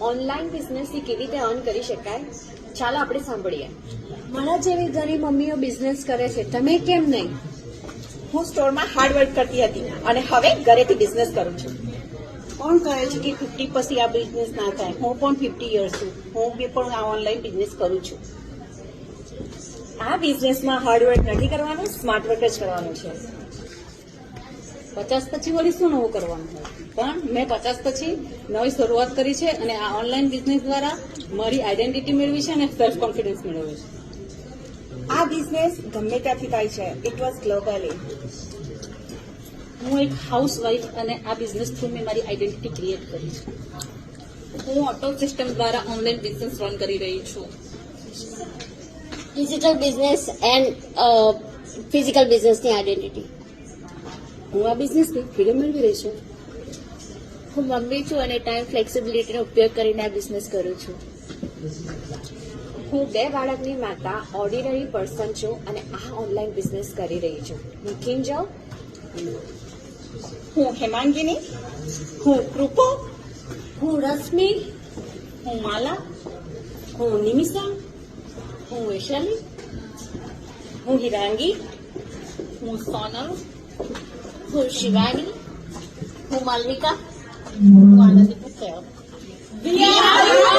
Online બિઝનેસથી કેવી રીતે earn કરી શકાય, ચાલો આપણે સાંભળીએ. મારા જેવી ઘણી મમ્મીઓ બિઝનેસ કરે છે, તમે કેમ નહીં? હું સ્ટોરમાં હાર્ડ વર્ક કરતી હતી અને હવે ઘરેથી બિઝનેસ કરું છું. કોણ કહે છે કે 50 પછી આ બિઝનેસ ના થાય? હું પણ 50 યર્સ છું, હું બી પણ આ ઓનલાઈન બિઝનેસ કરું છું. આ બિઝનેસમાં હાર્ડવર્ક નથી કરવાનું, સ્માર્ટ વર્ક જ કરવાનું છે. 50 પછી વળી શું નવું કરવાનું હોય? પણ મેં 50 પછી નવી શરૂઆત કરી છે અને આ ઓનલાઈન બિઝનેસ દ્વારા મારી આઈડેન્ટિટી મેળવી છે અને સેલ્ફ કોન્ફિડન્સ મેળવ્યો છે. આ બિઝનેસ ગમે ત્યાંથી થાય છે. It was globally. હું એક હાઉસવાઈફ અને આ બિઝનેસ થ્રુ મેં મારી આઈડેન્ટિટી ક્રિએટ કરી છે. હું ઓટો સિસ્ટમ દ્વારા ઓનલાઈન બિઝનેસ રન કરી રહી છું. ડિજિટલ બિઝનેસ એન્ડ ફિઝિકલ બિઝનેસની આઈડેન્ટિટી. હું આ બિઝનેસથી ફ્રીડમ મેળવી રહી છું. હું મમ્મી છું અને ટાઈમ ફ્લેક્સિબિલિટીનો ઉપયોગ કરીને આ બિઝનેસ કરું છું. હું 2 બાળકની માતા, ઓર્ડિનરી પર્સન છું અને આ ઓનલાઈન બિઝનેસ કરી રહી છું. હું કિંજલ, હું હેમાંગિની, હું કૃપો, હું રશ્મિ, હું માલા, હું નિમિષા, હું વૈશાલી, હું હિરાંગી, હું સોનલ, હું શિવાની, હું માલવિકા, હું આનંદી પટેલ. We are